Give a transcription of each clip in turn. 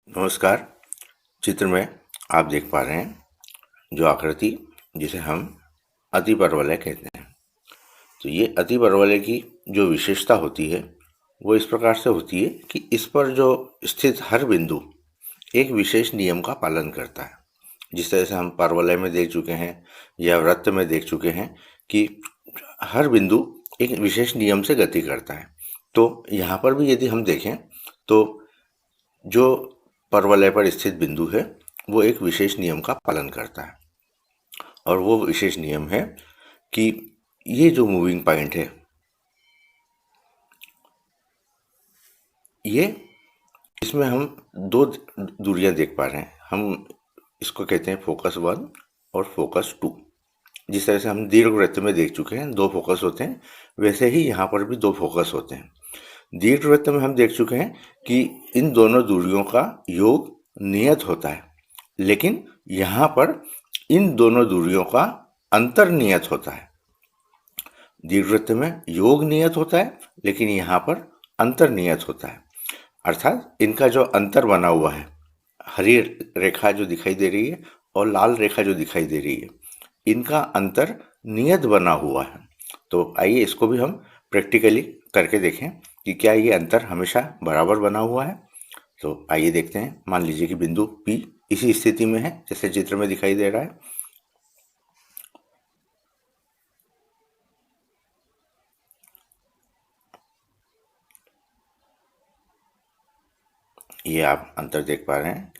नमस्कार। चित्र में आप देख पा रहे हैं जो आकृति जिसे हम अतिपरवलय कहते हैं। तो ये अतिपरवलय की जो विशेषता होती है वो इस प्रकार से होती है कि इस पर जो स्थित हर बिंदु एक विशेष नियम का पालन करता है। जिस तरह से हम परवलय में देख चुके हैं या वृत्त में देख चुके हैं कि हर बिंदु एक विशेष नियम से गति करता है। तो यहाँ पर भी यदि हम देखें तो जो परवलय पर स्थित बिंदु है वो एक विशेष नियम का पालन करता है और वो विशेष नियम है कि ये जो मूविंग पॉइंट है ये इसमें हम दो दूरियां देख पा रहे हैं। हम इसको कहते हैं फोकस 1 और फोकस 2। जिस तरह से हम दीर्घवृत्त में देख चुके हैं 2 फोकस होते हैं, वैसे ही यहाँ पर भी 2 फोकस होते हैं। दीर्घवृत्त में हम देख चुके हैं कि इन दोनों दूरियों का योग नियत होता है, लेकिन यहाँ पर इन दोनों दूरियों का अंतर नियत होता है। दीर्घवृत्त में योग नियत होता है लेकिन यहाँ पर अंतर नियत होता है, अर्थात इनका जो अंतर बना हुआ है, हरी रेखा जो दिखाई दे रही है और लाल रेखा जो दिखाई दे रही है, इनका अंतर नियत बना हुआ है। तो आइए इसको भी हम प्रैक्टिकली करके देखें कि क्या ये अंतर हमेशा बराबर बना हुआ है। तो आइए देखते हैं। मान लीजिए कि बिंदु P इसी स्थिति में है जैसे चित्र में दिखाई दे रहा है। ये आप अंतर देख पा रहे हैं,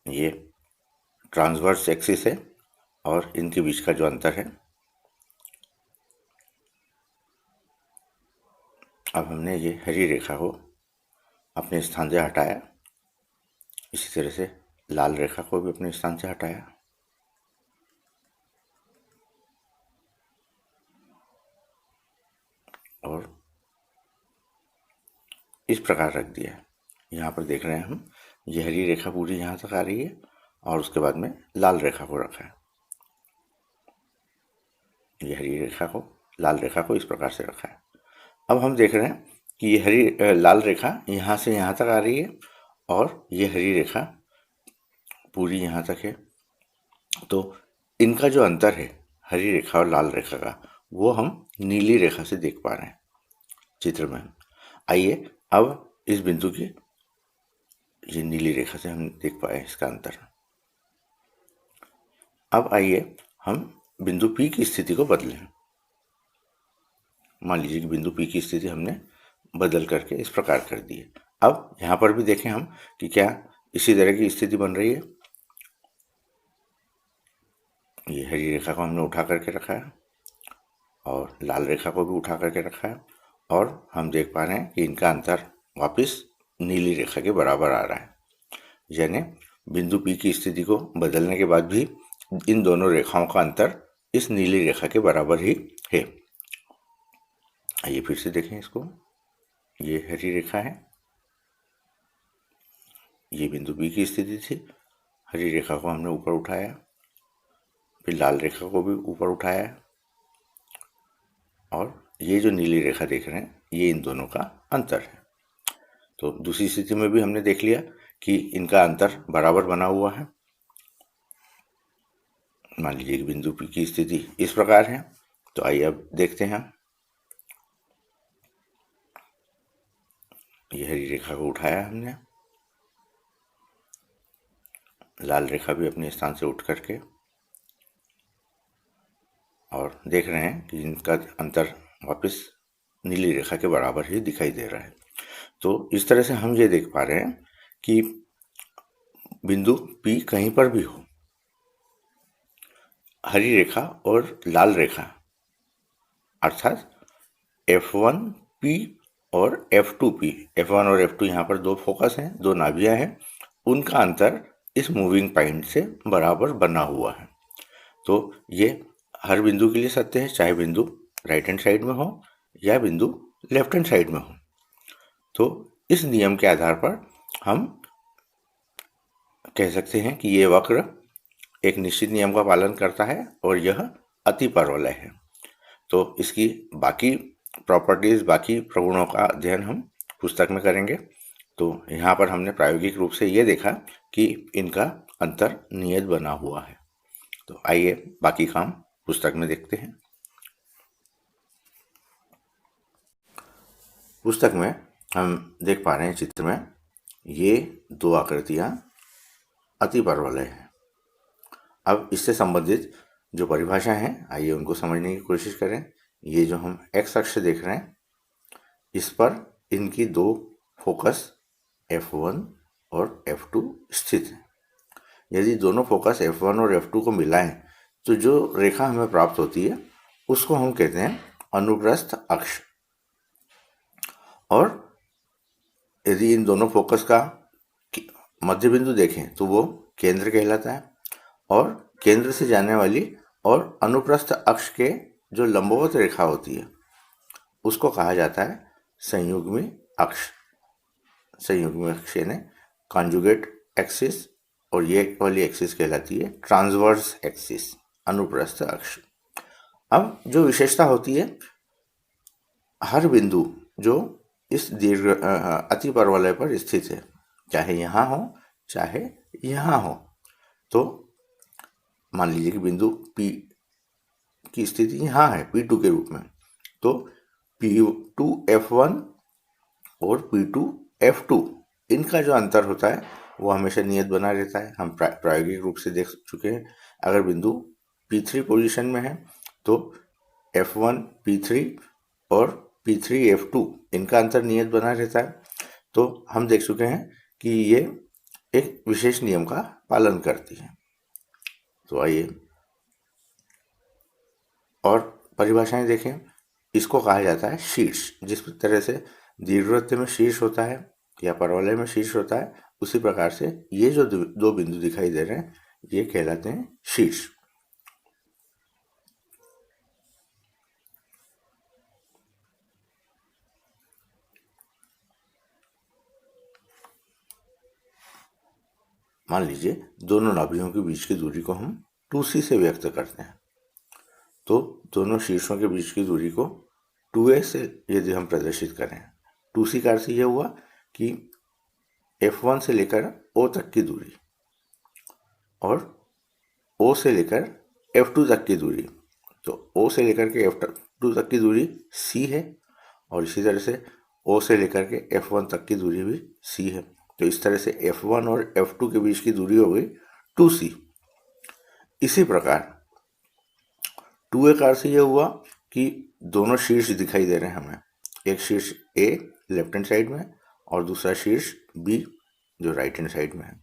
ये ट्रांसवर्स एक्सिस है और इनके बीच का जो अंतर है। अब हमने ये हरी रेखा को अपने स्थान से हटाया, इसी तरह से लाल रेखा को भी अपने स्थान से हटाया और इस प्रकार रख दिया। यहाँ पर देख रहे हैं हम, ये हरी रेखा पूरी यहाँ तक आ रही है और उसके बाद में लाल रेखा को रखा है। ये हरी रेखा को, लाल रेखा को इस प्रकार से रखा है। अब हम देख रहे हैं कि ये लाल रेखा यहाँ से यहाँ तक आ रही है और ये हरी रेखा पूरी यहाँ तक है। तो इनका जो अंतर है हरी रेखा और लाल रेखा का, वो हम नीली रेखा से देख पा रहे हैं चित्र में। आइए अब इस बिंदु की ये नीली रेखा से हम देख पाए इसका अंतर। अब आइए हम बिंदु P की स्थिति को बदलें। मान लीजिए कि बिंदु P की स्थिति हमने बदल करके इस प्रकार कर दी है। अब यहाँ पर भी देखें हम कि क्या इसी तरह की स्थिति बन रही है। ये हरी रेखा को हमने उठा करके रखा है और लाल रेखा को भी उठा करके रखा है और हम देख पा रहे हैं कि इनका अंतर वापस नीली रेखा के बराबर आ रहा है। यानी बिंदु P की स्थिति को बदलने के बाद भी इन दोनों रेखाओं का अंतर इस नीली रेखा के बराबर ही है। आइए फिर से देखें इसको। ये हरी रेखा है, ये बिंदु B की स्थिति थी। हरी रेखा को हमने ऊपर उठाया, फिर लाल रेखा को भी ऊपर उठाया और ये जो नीली रेखा देख रहे हैं ये इन दोनों का अंतर है। तो दूसरी स्थिति में भी हमने देख लिया कि इनका अंतर बराबर बना हुआ है। मान लीजिए कि बिंदु P की स्थिति इस प्रकार है। तो आइए अब देखते हैं। ये हरी रेखा को उठाया हमने, लाल रेखा भी अपने स्थान से उठ करके, और देख रहे हैं कि इनका अंतर वापस नीली रेखा के बराबर ही दिखाई दे रहा है। तो इस तरह से हम ये देख पा रहे हैं कि बिंदु P कहीं पर भी हो, हरी रेखा और लाल रेखा अर्थात F1P और F2P, F1 और F2 यहाँ पर 2 फोकस हैं, 2 नाभियाँ हैं, उनका अंतर इस मूविंग पॉइंट से बराबर बना हुआ है। तो ये हर बिंदु के लिए सत्य है, चाहे बिंदु राइट हैंड साइड में हो या बिंदु लेफ्ट हैंड साइड में हो। तो इस नियम के आधार पर हम कह सकते हैं कि ये वक्र एक निश्चित नियम का पालन करता है और यह अतिपरवलय है। तो इसकी बाकी प्रॉपर्टीज, बाकी प्रगुणों का अध्ययन हम पुस्तक में करेंगे। तो यहाँ पर हमने प्रायोगिक रूप से ये देखा कि इनका अंतर नियत बना हुआ है। तो आइए बाकी काम पुस्तक में देखते हैं। पुस्तक में हम देख पा रहे हैं चित्र में ये दो आकृतियां अतिपरवलय हैं। अब इससे संबंधित जो परिभाषा है आइए उनको समझने की कोशिश करें। ये जो हम एक्स अक्ष देख रहे हैं इस पर इनकी दो फोकस F1 और F2 स्थित है। यदि दोनों फोकस F1 और F2 को मिलाएं तो जो रेखा हमें प्राप्त होती है उसको हम कहते हैं अनुप्रस्थ अक्ष। और यदि इन दोनों फोकस का मध्य बिंदु देखें तो वो केंद्र कहलाता है। और केंद्र से जाने वाली और अनुप्रस्थ अक्ष के जो लंबवत रेखा होती है उसको कहा जाता है संयुग्मी अक्ष। संयुग्मी अक्ष यानी कॉन्जुगेट एक्सिस, और ये वाली एक्सिस कहलाती है ट्रांसवर्स एक्सिस, अनुप्रस्थ अक्ष। अब जो विशेषता होती है, हर बिंदु जो इस दीर्घ अतिपरवलय पर स्थित है, चाहे यहाँ हो चाहे यहाँ हो, तो मान लीजिए कि बिंदु P की स्थिति यहाँ है P2 के रूप में, तो P2F1 और P2F2 इनका जो अंतर होता है वो हमेशा नियत बना रहता है। हम प्रायोगिक रूप से देख चुके हैं। अगर बिंदु P3 पोजीशन में है तो F1 P3 और P3 F2 इनका अंतर नियत बना रहता है। तो हम देख चुके हैं कि ये एक विशेष नियम का पालन करती है। तो आइए और परिभाषाएं देखें। इसको कहा जाता है शीर्ष। जिस तरह से दीर्घवृत्त में शीर्ष होता है या परवलय में शीर्ष होता है, उसी प्रकार से ये जो दो बिंदु दिखाई दे रहे हैं ये कहलाते हैं शीर्ष। मान लीजिए दोनों नाभियों के बीच की दूरी को हम 2c से व्यक्त करते हैं। तो दोनों शीर्षों के बीच की दूरी को 2a से यदि हम प्रदर्शित करें, 2c का अर्थ यह हुआ कि F1 से लेकर O तक की दूरी और O से लेकर F2 तक की दूरी। तो O से लेकर के F2 तक की दूरी C है, और इसी तरह से O से लेकर के F1 तक की दूरी भी C है। तो इस तरह से F1 और F2 के बीच की दूरी हो गई 2C। इसी प्रकार 2A का अर्थ यह हुआ कि दोनों शीर्ष दिखाई दे रहे हैं हमें। एक शीर्ष A लेफ्ट हैंड साइड में और दूसरा शीर्ष B जो राइट हैंड साइड में है।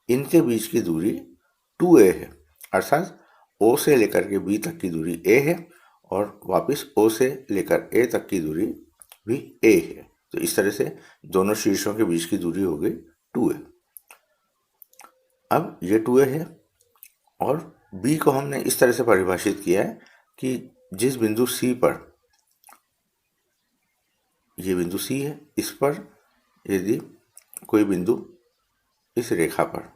इनके बीच की दूरी 2A है, अर्थात O से लेकर के B तक की दूरी A है और वापस O से लेकर A तक की दूरी भी A है। तो इस तरह से दोनों शीर्षों के बीच की दूरी हो गई 2A। अब ये 2A है और B को हमने इस तरह से परिभाषित किया है कि जिस बिंदु C पर, ये बिंदु C है, इस पर यदि कोई बिंदु इस रेखा पर,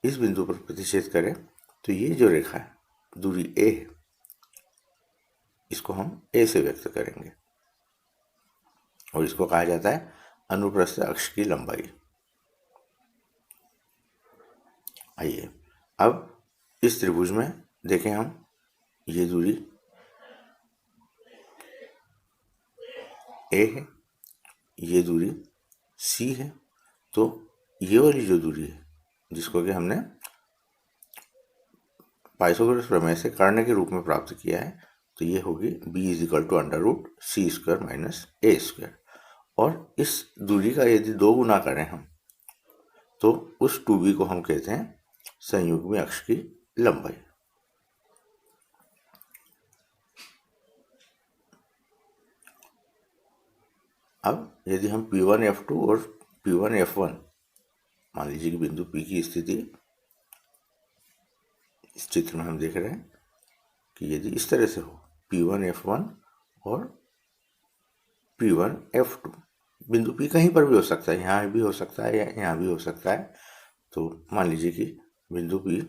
इस बिंदु पर प्रतिच्छेद करे तो ये जो रेखा है दूरी A है, इसको हम A से व्यक्त करेंगे और इसको कहा जाता है अनुप्रस्थ अक्ष की लंबाई। आइए अब इस त्रिभुज में देखें हम, ये दूरी A है, ये दूरी C है। तो ये वाली जो दूरी है जिसको कि हमने पाइथागोरस प्रमेय से कर्ण के रूप में प्राप्त किया है, तो ये होगी b = c² - a²। और इस दूरी का यदि 2 गुना करें हम तो उस 2b को हम कहते हैं संयुग्मी अक्ष की लंबाई। अब यदि हम P1 F2 और P1 F1, मान लीजिए कि बिंदु P की स्थिति इस चित्र में हम देख रहे हैं कि यदि इस तरह से हो P1 F1 और P1 F2, बिंदु P कहीं पर भी हो सकता है, यहाँ भी हो सकता है या यहाँ भी हो सकता है। तो मान लीजिए कि बिंदु P,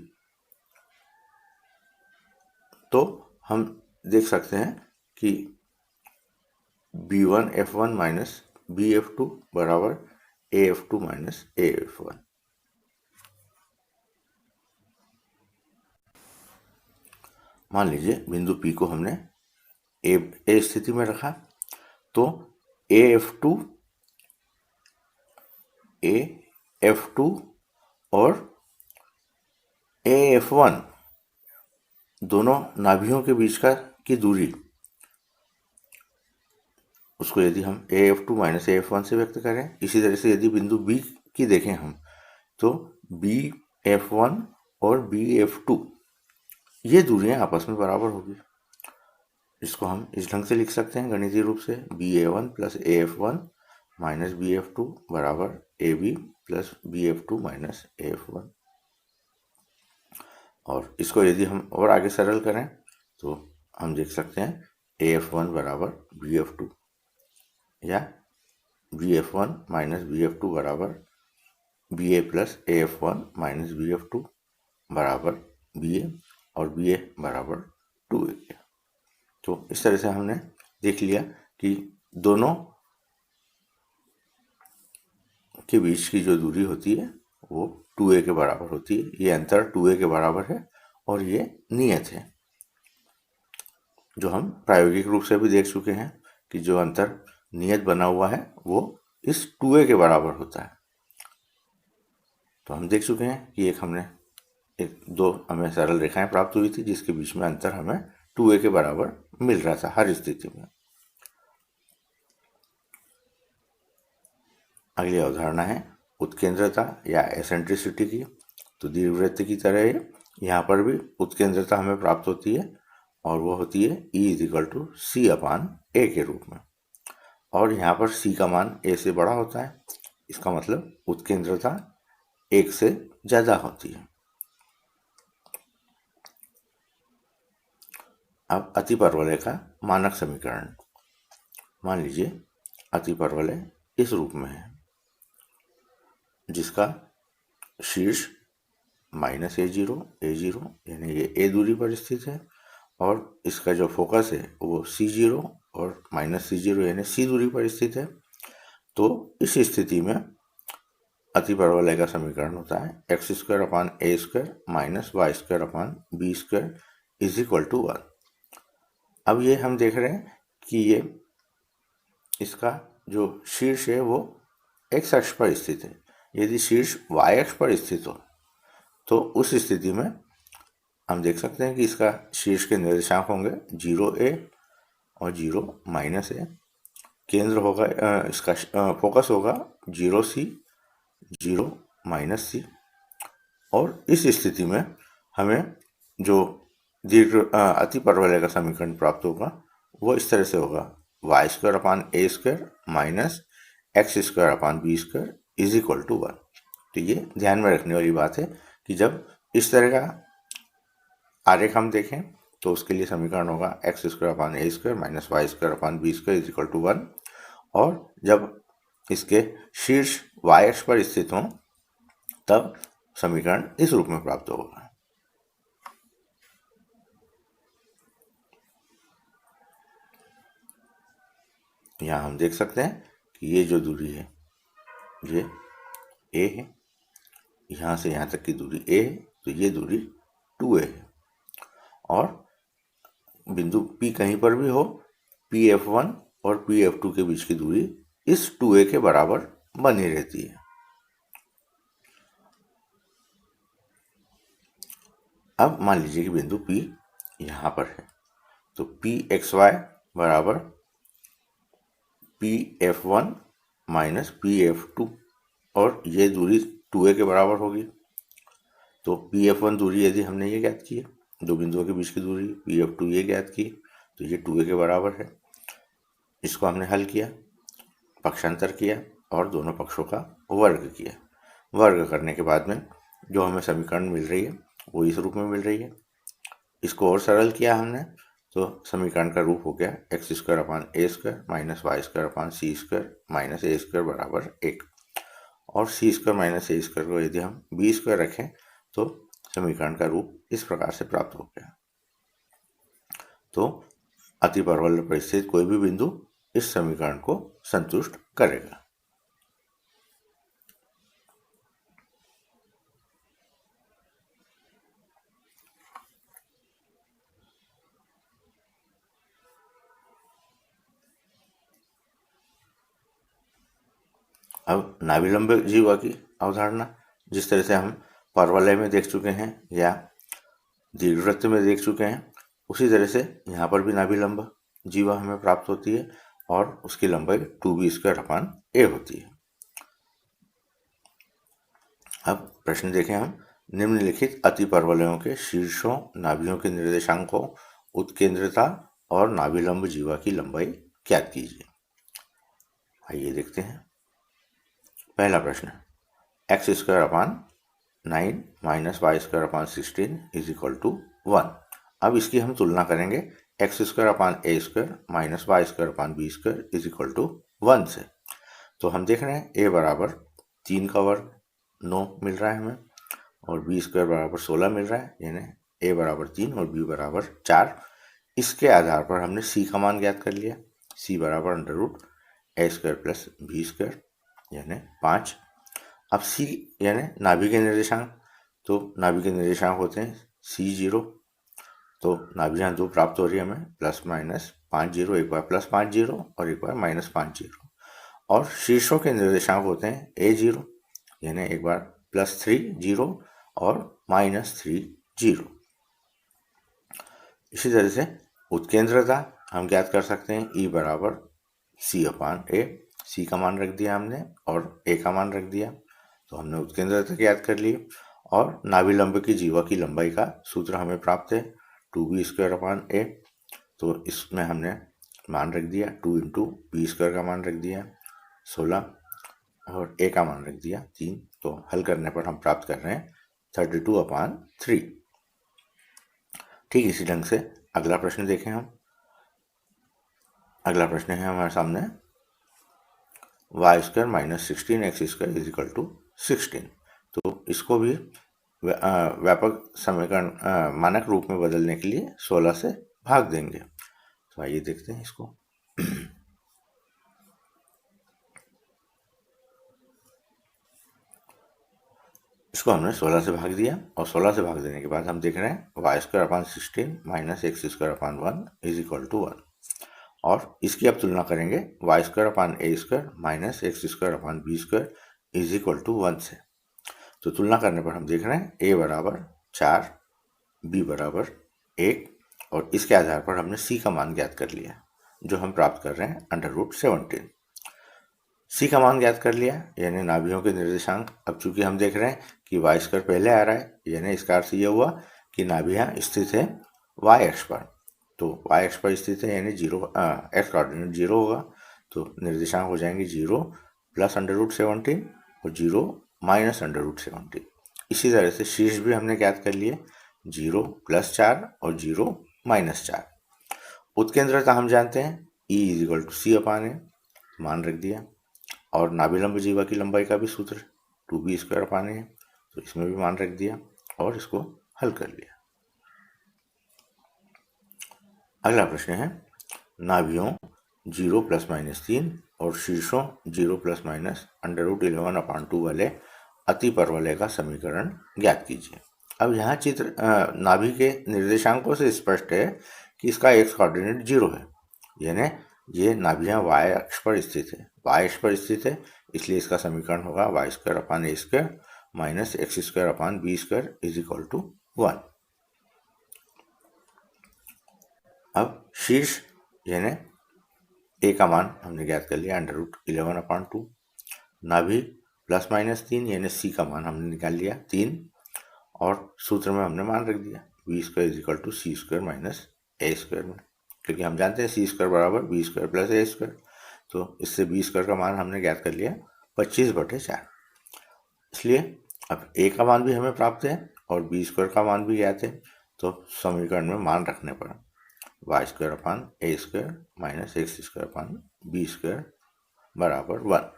तो हम देख सकते हैं कि B1 F1 माइनस BF2 बराबर AF2 माइनस AF1। मान लीजिए बिंदु P को हमने ए स्थिति में रखा, तो AF2 और AF1 दोनों नाभियों के बीच की दूरी, उसको यदि हम AF2 माइनस AF1 से व्यक्त करें, इसी तरह से यदि बिंदु B की देखें हम, तो BF1 और BF2 ये दूरियां आपस में बराबर होगी। इसको हम इस ढंग से लिख सकते हैं गणितीय रूप से, BA1 plus AF1 minus BF2 बराबर AB plus BF2 minus AF1। और इसको यदि हम और आगे सरल करें तो हम देख सकते हैं AF1 बराबर BF2 या BF1 माइनस BF2 बराबर BA plus AF1 minus BF2 बराबर BA और BA बराबर 2A। तो इस तरह से हमने देख लिया कि दोनों के बीच की जो दूरी होती है वो 2A के बराबर होती है। ये अंतर 2A के बराबर है और ये नियत है, जो हम प्रायोगिक रूप से भी देख चुके हैं कि जो अंतर नियत बना हुआ है वो इस 2A के बराबर होता है। तो हम देख चुके हैं कि दो हमें सरल रेखाएं प्राप्त हुई थी जिसके बीच में अंतर हमें 2A के बराबर मिल रहा था हर स्थिति में। अगली अवधारणा है उत्केंद्रता या एसेंट्रिसिटी की। तो दीर्घवृत्त की तरह यहाँ पर भी उत्केंद्रता हमें प्राप्त होती है और वो होती है E=C/A के रूप में, और यहाँ पर C का मान A से बड़ा होता है। इसका मतलब उत्केंद्रता 1 से ज्यादा होती है। अब अतिपरवलय का मानक समीकरण, मान लीजिए अतिपरवलय इस रूप में है जिसका शीर्ष माइनस A0 यानी ये A दूरी पर स्थित है, और इसका जो फोकस है वो C0 और माइनस C0 यानी C दूरी पर स्थित है। तो इस स्थिति में अतिपरवलय का समीकरण होता है x² minus y² is equal to 1। अब ये हम देख रहे हैं कि ये इसका जो शीर्ष है वो x अक्ष पर स्थित है। यदि शीर्ष y अक्ष पर स्थित हो तो उस स्थिति में हम देख सकते हैं कि इसका शीर्ष के निर्देशांक होंगे 0A और 0 -A। केंद्र होगा, इसका फोकस होगा 0C 0 -C। और इस स्थिति में हमें जो अतिपरवलय का समीकरण प्राप्त होगा वो इस तरह से होगा y²/A² minus x²/B² is equal to 1। तो ये ध्यान में रखने वाली बात है कि जब इस तरह का आरेख हम देखें तो उसके लिए समीकरण होगा x²/A² minus y²/B² is equal to 1, और जब इसके शीर्ष y अक्ष पर स्थित हों तब समीकरण इस रूप में प्राप्त होगा। यहाँ हम देख सकते हैं कि ये जो दूरी है ये A है, यहाँ से यहाँ तक की दूरी A है, तो ये दूरी 2A है। और बिंदु P कहीं पर भी हो, PF1 और PF2 के बीच की दूरी इस 2A के बराबर बनी रहती है। अब मान लीजिए कि बिंदु P यहाँ पर है, तो PXY बराबर PF1 माइनस PF2, और ये दूरी 2A के बराबर होगी। तो PF1 दूरी यदि हमने ये ज्ञात की है, दो बिंदुओं के बीच की दूरी, PF2 ये ज्ञात की, तो ये 2A के बराबर है। इसको हमने हल किया, पक्षांतर किया और दोनों पक्षों का वर्ग किया। वर्ग करने के बाद में जो हमें समीकरण मिल रही है वो इस रूप में मिल रही है। इसको और सरल किया हमने तो समीकरण का रूप हो गया x² minus y² minus A² बराबर 1, और C² माइनस A² को यदि हम B² रखें तो समीकरण का रूप इस प्रकार से प्राप्त हो गया। तो अतिपरवलय पर स्थित कोई भी बिंदु इस समीकरण को संतुष्ट करेगा। अब नाभिलंब जीवा की अवधारणा जिस तरह से हम परवलय में देख चुके हैं या दीर्घवृत्त में देख चुके हैं, उसी तरह से यहाँ पर भी नाभिलंब जीवा हमें प्राप्त होती है और उसकी लंबाई 2b² होती है। अब प्रश्न देखें हम, निम्नलिखित अतिपरवलयों के शीर्षों नाभियों के निर्देशांकों, उत्केंद्रता और नाभिलंब जीवा की लंबाई ज्ञात कीजिए। आइए देखते हैं। पहला प्रश्न, x² - y² is equal to 1। अब इसकी हम तुलना करेंगे x² - y² is equal to 1 से। तो हम देख रहे हैं a बराबर 3 का वर्ग 9 मिल रहा है हमें और b² बराबर 16 मिल रहा है, यानी a बराबर 3 और b बराबर 4। इसके आधार पर हमने c का मान ज्ञात कर लिया। c बराबर √a² प्लस b² यानी 5। अब c यानी नाभि के निर्देशांक, तो नाभि के निर्देशांक होते हैं c0। तो नाभि यहाँ 2 प्राप्त हो रही है हमें, प्लस माइनस 5 0, एक बार प्लस 5 0 और एक बार माइनस 5 0। और शीर्षों के निर्देशांक होते हैं a0 यानी एक बार +3 0 और -3 0। इसी तरह से उत्केंद्रता हम ज्ञात कर सकते हैं E बराबर c/a। c का मान रख दिया हमने और a का मान रख दिया, तो हमने उत्केंद्रता ज्ञात कर ली। और नाभिलंब की जीवा की लंबाई का सूत्र हमें प्राप्त है 2b²/a। तो इसमें हमने मान रख दिया 2 × b² का मान रख दिया 16 और a का मान रख दिया 3। तो हल करने पर हम प्राप्त कर रहे हैं 32/3। ठीक इसी ढंग से अगला प्रश्न देखें हम। अगला प्रश्न है हमारे सामने y² - 16x² is equal to 16। तो इसको भी व्यापक समीकरण मानक रूप में बदलने के लिए 16 से भाग देंगे। तो आइए देखते हैं इसको। इसको हमने 16 से भाग दिया और 16 से भाग देने के बाद हम देख रहे हैं y² - x² is equal to 1। और इसकी अब तुलना करेंगे y² - x² is equal to 1 से। तो तुलना करने पर हम देख रहे हैं a बराबर 4, b बराबर 1 और इसके आधार पर हमने c का मान ज्ञात कर लिया, जो हम प्राप्त कर रहे हैं √17। c का मान ज्ञात कर लिया यानी नाभियों के निर्देशांक। अब चूंकि हम देख रहे हैं कि y² पहले आ रहा है, यानी इसका अर्थ ये हुआ कि नाभियां स्थित है y अक्ष पर। तो y अक्ष पर स्थित है यानी x कोऑर्डिनेट 0 होगा, तो निर्देशांक हो जाएंगे 0 प्लस √17 और 0 माइनस √17। इसी तरह से शीर्ष भी हमने ज्ञात कर लिए 0 + 4 और 0 - 4। उत्केंद्रता हम जानते हैं E = c/a, मान रख दिया। और नाभिलंब जीवा की लंबाई का भी सूत्र 2b² है, तो इसमें भी मान रख दिया और इसको हल कर लिया। अगला प्रश्न है, नाभियों 0 ± 3 और शीर्षों 0 ± √11/2 वाले अतिपरवलय का समीकरण ज्ञात कीजिए। अब यहाँ चित्र नाभि के निर्देशांकों से स्पष्ट है कि इसका x कोऑर्डिनेट 0 है, यानी ये नाभियां y अक्ष पर स्थित है। y अक्ष पर स्थित है इसलिए इसका समीकरण होगा y² - x² is equal to 1। अब शीर्ष यानी a का मान हमने ज्ञात कर लिया √11/2। नाभि ±3 यानी c का मान हमने निकाल लिया 3 और सूत्र में हमने मान रख दिया b² is equal to c² - a² में, क्योंकि हम जानते हैं c² बराबर b² प्लस a²। तो इससे b² का मान हमने ज्ञात कर लिया 25/4। इसलिए अब a का मान भी हमें प्राप्त है और b² का मान भी ज्ञात है। तो समीकरण में मान रखने पर y² - x² बराबर 1,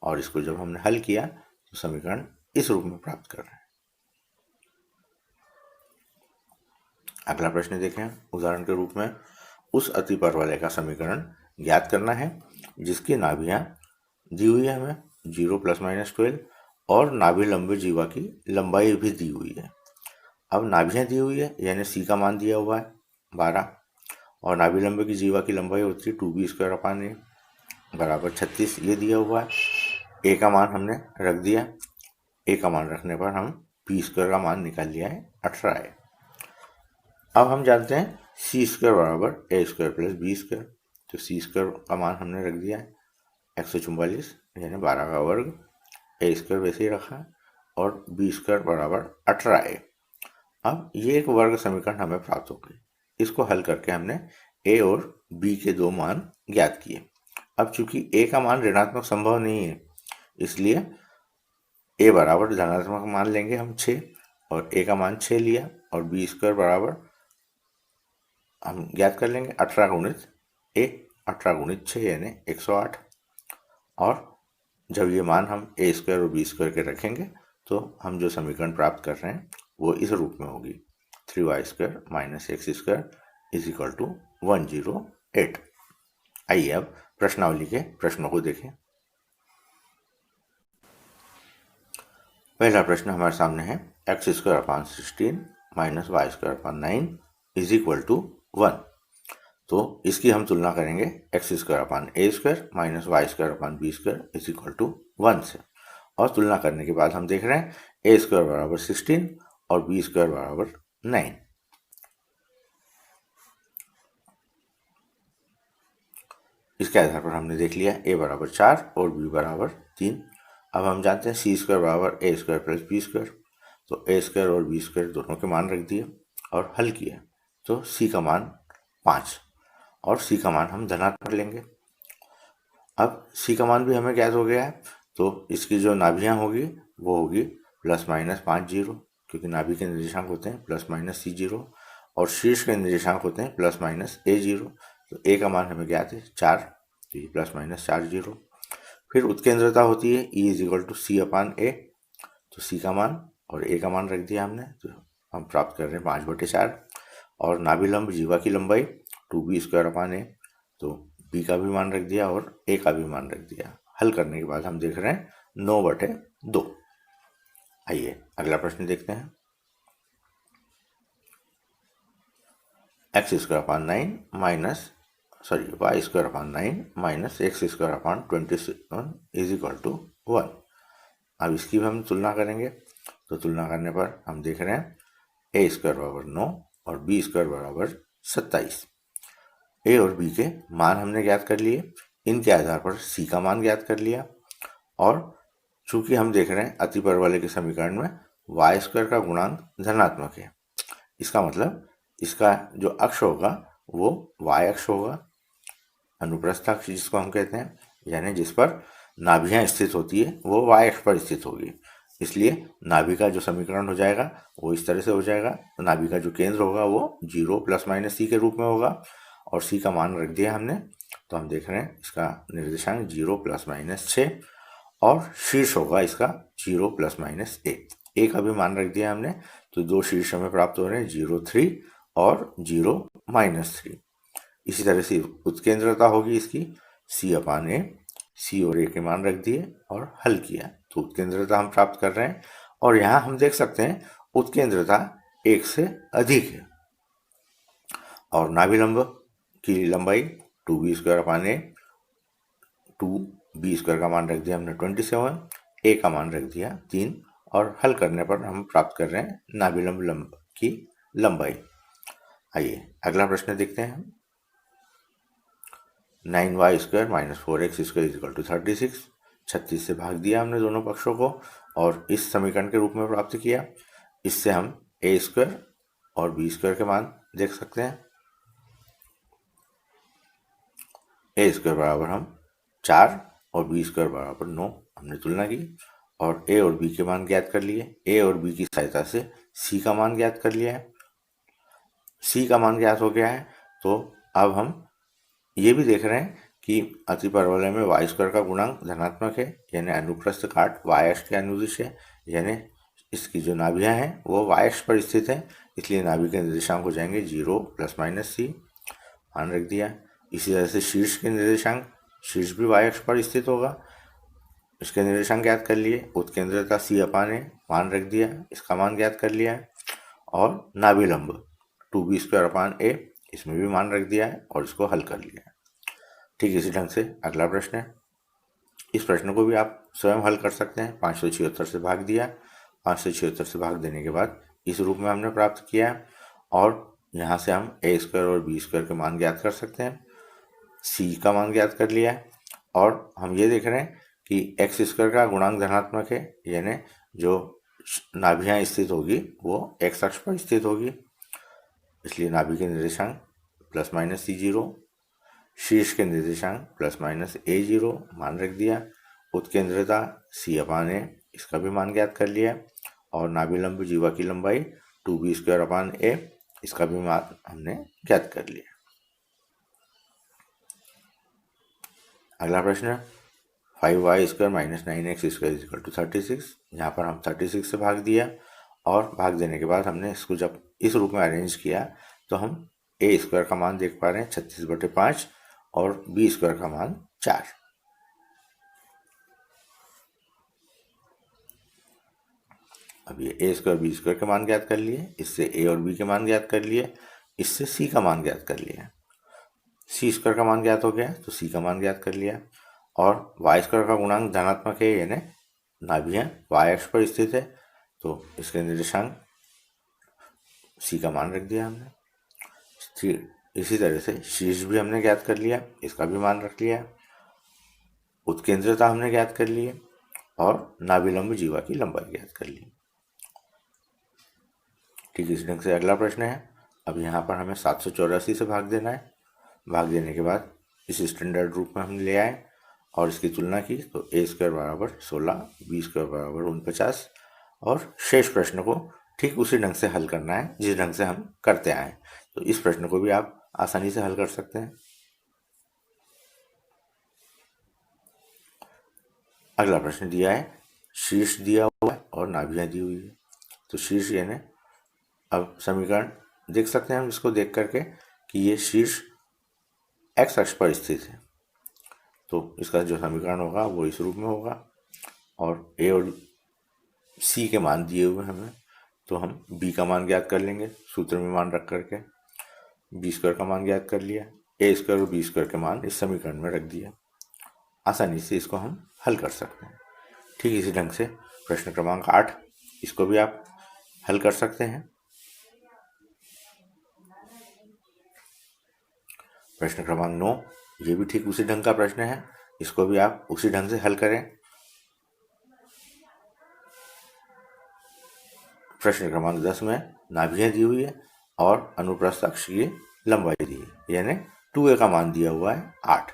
और इसको जब हमने हल किया तो समीकरण इस रूप में प्राप्त कर रहे हैं। अगला प्रश्न देखें उदाहरण के रूप में, उस अतिपरवलय का समीकरण ज्ञात करना है, जिसकी नाभियाँ दी हुई है हमें 0 ± 12 और नाभि लंबे जीवा की लंबाई भी दी हुई है। अब नाभियाँ दी हुई है यानी सी का मान दिया हुआ है 12 और नाभि लंबे की जीवा की लंबाई होती है 2b² a बराबर 36, ये दिया हुआ है। ए का मान हमने रख दिया, ए का मान रखने पर हम b² का मान निकाल लिया है 18 है। अब हम जानते हैं c² बराबर a² + b², तो c² का मान हमने रख दिया है 144 यानी 12 का वर्ग, a² वैसे ही रखा है और b² बराबर 18 है। अब ये एक वर्ग समीकरण हमें प्राप्त हो गई। इसको हल करके हमने a और b के दो मान ज्ञात किए। अब चूंकि a का मान ऋणात्मक संभव नहीं है, इसलिए a बराबर धनात्मक मान लेंगे हम 6 और a का मान 6 लिया और b² बराबर हम ज्ञात कर लेंगे 18 × a, 18 × 6 यानी 108। और जब ये मान हम a² और b² के रखेंगे तो हम जो समीकरण प्राप्त कर रहे हैं वो इस रूप में होगी 3y² - x² = 108। आइए अब प्रश्नावली के प्रश्नों को देखें। पहला प्रश्न हमारे सामने है x² / 16 - y² / 9 = 1। तो इसकी हम तुलना करेंगे x² / a² - y² / b² = 1 से। और तुलना करने के बाद हम देख रहे हैं a² बराबर 16 और b² बराबर 9। इसके आधार पर हमने देख लिया a बराबर 4 और b बराबर 3। अब हम जानते हैं c² बराबर a² + b², तो a² और b² दोनों के मान रख दिए और हल किया तो c का मान 5 और c का मान हम धनात्मक लेंगे। अब c का मान भी हमें ज्ञात हो गया है, तो इसकी जो नाभियाँ होगी वो होगी ±5 0, क्योंकि नाभि के निर्देशांक होते हैं ±c0 और शीर्ष के निर्देशांक होते हैं ±a0। तो a का मान हमें ज्ञात है 4, तो ये ±4 0। फिर उत्केंद्रता होती है E = c/a, तो c का मान और a का मान रख दिया हमने, तो हम प्राप्त कर रहे हैं 5/4। और नाभिलंब जीवा की लंबाई 2b² a, तो b का भी मान रख दिया और a का भी मान रख दिया। हल करने के बाद हम देख रहे हैं 9/2। आइए अगला प्रश्न देखते हैं। y² / 9 - x² / 27 = 1। अब इसकी भी हम तुलना करेंगे, तो तुलना करने पर हम देख रहे हैं a² बराबर 9 और b² बराबर 27। a और b के मान हमने ज्ञात कर लिए, इनके आधार पर c का मान ज्ञात कर लिया। और चूंकि हम देख रहे हैं अतिपरवलय के समीकरण में y² का गुणांक धनात्मक है, इसका मतलब इसका जो अक्ष होगा वो y अक्ष होगा, अनुप्रस्थ अक्ष जिसको हम कहते हैं, यानी जिस पर नाभियाँ स्थित होती है वो y अक्ष पर स्थित होगी। इसलिए नाभि का जो समीकरण हो जाएगा वो इस तरह से हो जाएगा। तो नाभि का जो केंद्र होगा वो 0 ± c के रूप में होगा और c का मान रख दिया हमने, तो हम देख रहे हैं इसका निर्देशांक 0 ± 6 और शीर्ष होगा इसका 0 ± a। a का भी मान रख दिया हमने, तो दो शीर्ष हमें प्राप्त हो रहे हैं 0 3 और 0 -3। इसी तरह से उत्केंद्रता होगी इसकी c/a, c और a के मान रख दिए और हल किया तो उत्केंद्रता हम प्राप्त कर रहे हैं। और यहाँ हम देख सकते हैं उत्केंद्रता 1 से अधिक है। और नाभिलंब की लंबाई 2b² a, 2b² का मान रख दिया हमने 27, a का मान रख दिया 3 और हल करने पर हम प्राप्त कर रहे हैं नाभिलंब की लंबाई। आइए अगला प्रश्न देखते हैं। 9y² - 4x² = 36। 36 से भाग दिया हमने दोनों पक्षों को और इस समीकरण के रूप में प्राप्त किया। इससे हम a² और b² के मान देख सकते हैं। a² बराबर हम 4 और b² बराबर 9 हमने तुलना की और a और b के मान ज्ञात कर लिए। a और b की सहायता से c का मान ज्ञात कर लिया है। c का मान ज्ञात हो गया है, तो अब हम ये भी देख रहे हैं कि अतिपरवलय में y² का गुणांक धनात्मक है, यानी अनुप्रस्थ काट y अक्ष के अनुदिश है, यानी इसकी जो नाभियाँ हैं वो y अक्ष पर स्थित है, इसलिए नाभि के निर्देशांक हो जाएंगे 0 ± c, मान रख दिया। इसी तरह से शीर्ष के निर्देशांक, शीर्ष भी y अक्ष पर स्थित होगा, इसके निर्देशांक ज्ञात कर लिए, उत्केंद्रता C/a मान रख दिया, इसका मान ज्ञात कर लिया है, और नाभिलंब 2b²/a इसमें भी मान रख दिया है और इसको हल कर लिया है। ठीक इसी ढंग से अगला प्रश्न है। इस प्रश्न को भी आप स्वयं हल कर सकते हैं। 576 से भाग दिया, 576 से भाग देने के बाद इस रूप में हमने प्राप्त किया है, और यहाँ से हम a² और b² के मान ज्ञात कर सकते हैं। c का मान ज्ञात कर लिया है, और हम ये देख रहे हैं कि x² का गुणांक धनात्मक है, यानी जो नाभियाँ स्थित होगी वो x अक्ष पर स्थित होगी, इसलिए नाभि के निर्देशांक ±c0, शीर्ष के निर्देशांक ±a0 मान रख दिया, उत्केंद्रता C/a इसका भी मान ज्ञात कर लिया, और नाभिलंब जीवा की लंबाई 2b²/a इसका भी मान हमने ज्ञात कर लिया। अगला प्रश्न 5y² - 9x² 36। यहाँ पर हम 36 से भाग दिया, और भाग देने के बाद हमने इसको जब इस रूप में अरेंज किया तो हम a² का मान देख पा रहे हैं 36/5 और b² का मान 4। अब ये a² b² के मान ज्ञात कर लिए, इससे a और b के मान ज्ञात कर लिए, इससे c का मान ज्ञात कर लिया, c² का मान ज्ञात हो गया तो c का मान ज्ञात कर लिया, और y² का गुणांक धनात्मक है, यानी नाभियाँ y अक्ष पर स्थित है, तो इसके निर्देशांक c का मान रख दिया हमने। ठीक इसी तरह से शीर्ष भी हमने ज्ञात कर लिया, इसका भी मान रख लिया, उत्केंद्रता हमने ज्ञात कर ली, और नाभिलंब जीवा की लंबाई ज्ञात कर ली। ठीक इस ढंग से अगला प्रश्न है। अब यहाँ पर हमें 784 से भाग देना है। भाग देने के बाद इस स्टैंडर्ड रूप में हम ले आए और इसकी तुलना की, तो a² = 16, b² = 49, और शेष प्रश्न को ठीक उसी ढंग से हल करना है जिस ढंग से हम करते आए। तो इस प्रश्न को भी आप आसानी से हल कर सकते हैं। अगला प्रश्न दिया है, शीर्ष दिया हुआ है और नाभियाँ दी हुई है। तो शीर्ष यानी अब समीकरण देख सकते हैं हम इसको देख करके कि ये शीर्ष x अक्ष पर स्थित है, तो इसका जो समीकरण होगा वो इस रूप में होगा, और a और c के मान दिए हुए हमें, तो हम b का मान ज्ञात कर लेंगे सूत्र में मान रख करके, b² का मान ज्ञात कर लिया, a² और b² के मान इस समीकरण में रख दिया। आसानी से इसको हम हल कर सकते हैं। ठीक इसी ढंग से प्रश्न क्रमांक 8, इसको भी आप हल कर सकते हैं। प्रश्न क्रमांक 9, ये भी ठीक उसी ढंग का प्रश्न है, इसको भी आप उसी ढंग से हल करें। प्रश्न क्रमांक 10 में नाभियाँ दी हुई है और अनुप्रस्थ अक्ष की लंबाई दी है, यानी 2a का मान दिया हुआ है 8।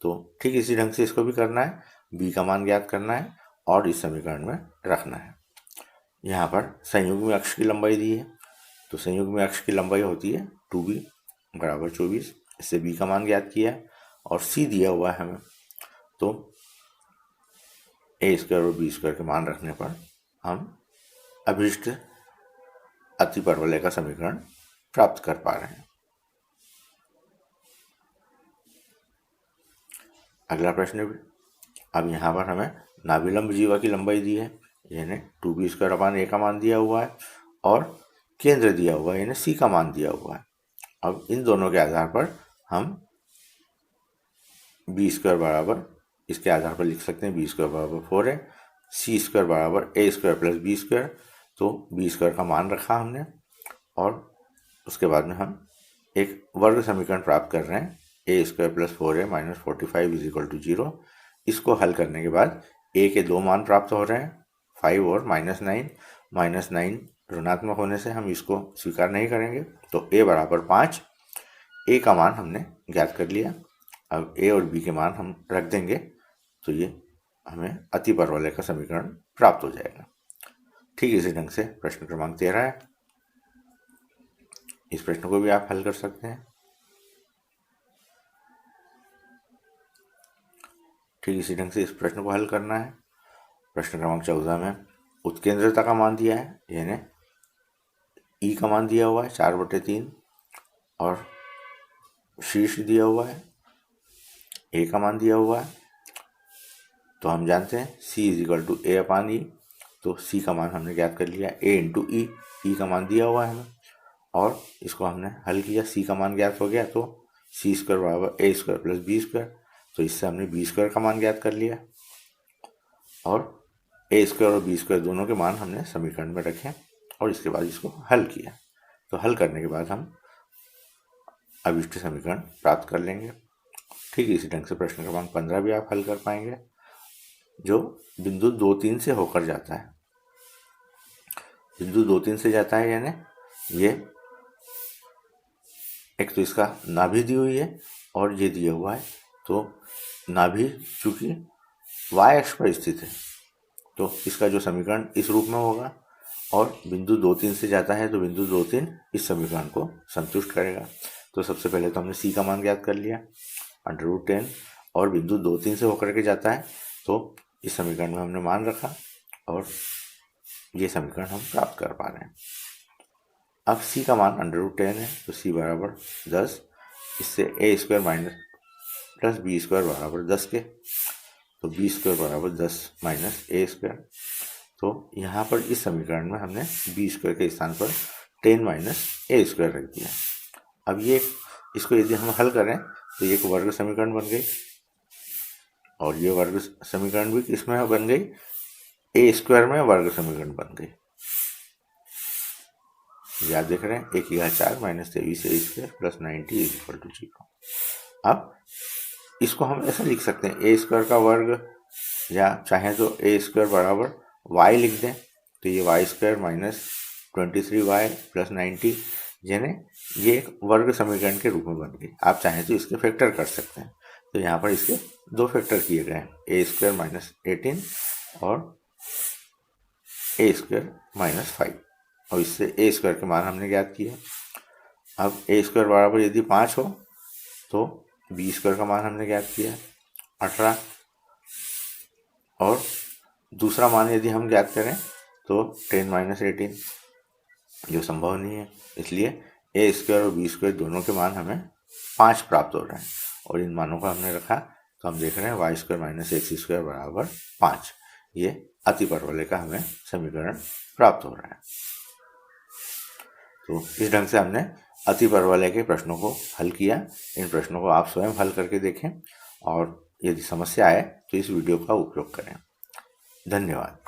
तो ठीक इसी ढंग से इसको भी करना है, b का मान ज्ञात करना है और इस समीकरण में रखना है। यहाँ पर संयुग्म अक्ष की लंबाई दी है, तो संयुग्म अक्ष की लंबाई होती है 2b = 24, इससे b का मान ज्ञात किया, और c दिया हुआ है हमें, तो a² और b² के मान रखने पर हम अभीष्ट अतिपरवलय का समीकरण प्राप्त कर पा रहे हैं। अगला प्रश्न, अब यहाँ पर हमें नाभिलंब जीवा की लंबाई दी है, यानी 2b² का मान दिया हुआ है, और केंद्र दिया हुआ है, यानी c का मान दिया हुआ है। अब इन दोनों के आधार पर हम b² बराबर, इसके आधार पर लिख सकते हैं b² = 4 है, c² = a² + b², तो b² का मान रखा हमने, और उसके बाद में हम एक वर्ग समीकरण प्राप्त कर रहे हैं, a² + 4a - 45 = 0। इसको हल करने के बाद a के 2 मान प्राप्त हो रहे हैं, 5 और -9। -9 ऋणात्मक होने से हम इसको स्वीकार नहीं करेंगे, तो a = 5, a का मान हमने ज्ञात कर लिया। अब a और b के मान हम रख देंगे, तो ये हमें अतिपरवलय का समीकरण प्राप्त हो जाएगा। ठीक इसी ढंग से प्रश्न क्रमांक 13 है, इस प्रश्न को भी आप हल कर सकते हैं। ठीक इसी ढंग से इस प्रश्न को हल करना है। प्रश्न क्रमांक 14 में उत्केंद्रता का मान दिया है, यानी ई का मान दिया हुआ है 4/3, और शीर्ष दिया हुआ है, ए का मान दिया हुआ है, तो हम जानते हैं C इज इक्वल टू ए अपान ई, तो C का मान हमने ज्ञात कर लिया, A इंटू ई, ई का मान दिया हुआ है हमें, और इसको हमने हल किया, C का मान ज्ञात हो गया, तो C स्क्वायर बराबर ए स्क्वायर प्लस बी स्क्वायर, तो इससे हमने बी स्क्वायर का मान ज्ञात कर लिया, और ए स्क्वायर और बी स्क्वायर दोनों के मान हमने समीकरण में रखे और इसके बाद इसको हल किया। तो हल करने के बाद हम अभिष्ट समीकरण प्राप्त कर लेंगे। ठीक इसी ढंग से प्रश्न क्रमांक 15 भी आप हल कर पाएंगे, जो बिंदु 2-3 से होकर जाता है। बिंदु 2-3 से जाता है यानी ये एक तो इसका नाभि दी हुई है और ये दिया हुआ है, तो नाभि चूंकि y अक्ष पर स्थित है तो इसका जो समीकरण इस रूप में होगा, और बिंदु 2-3 से जाता है तो बिंदु 2-3 इस समीकरण को संतुष्ट करेगा। तो सबसे पहले तो हमने C का मान ज्ञात कर लिया √10, और बिंदु 2-3 से होकर के जाता है तो इस समीकरण में हमने मान रखा और ये समीकरण हम प्राप्त कर पा रहे हैं। अब C का मान √10 है तो C बराबर 10, इससे A square minus plus B square बराबर 10 के, तो बी स्क्वायर बराबर 10 माइनस ए स्क्वायर, तो यहाँ पर इस समीकरण में हमने बी स्क्वायर के स्थान पर 10 माइनस ए स्क्वायर रख दिया। अब ये इसको यदि हम हल करें तो ये एक वर्ग समीकरण बन गई, और ये वर्ग समीकरण भी किसमें बन गई, ए स्क्वायर में वर्ग समीकरण बन गई। याद देख रहे हैं, 1/4 minus 23 a square plus 90 is equal to 0। अब इसको हम ऐसा लिख सकते हैं, ए स्क्वायर का वर्ग, या चाहे तो ए स्क्वायर बराबर वाई लिख दें, तो ये Y square minus 23y plus 90, यानी ये एक वर्ग समीकरण के रूप में बन गई। आप चाहें तो इसके फैक्टर कर सकते हैं, तो यहाँ पर इसके 2 फैक्टर किए गए हैं, ए स्क्वायर माइनस 18 और ए स्क्वायर माइनस 5, और इससे ए स्क्वायर के मान हमने ज्ञात किए। अब ए स्क्वायर बराबर यदि 5 हो तो बी स्क्वायर का मान हमने ज्ञात किया 18, और दूसरा मान यदि हम ज्ञात करें तो 10 माइनस 18, जो संभव नहीं है, इसलिए ए स्क्वायर और बी स्क्वायर दोनों के मान हमें 5 प्राप्त हो रहे हैं, और इन मानों को हमने रखा तो हम देख रहे हैं y square minus x square बराबर 5, ये अतिपरवलय का हमें समीकरण प्राप्त हो रहा है। तो इस ढंग से हमने अतिपरवलय के प्रश्नों को हल किया। इन प्रश्नों को आप स्वयं हल करके देखें, और यदि समस्या आए तो इस वीडियो का उपयोग करें। धन्यवाद।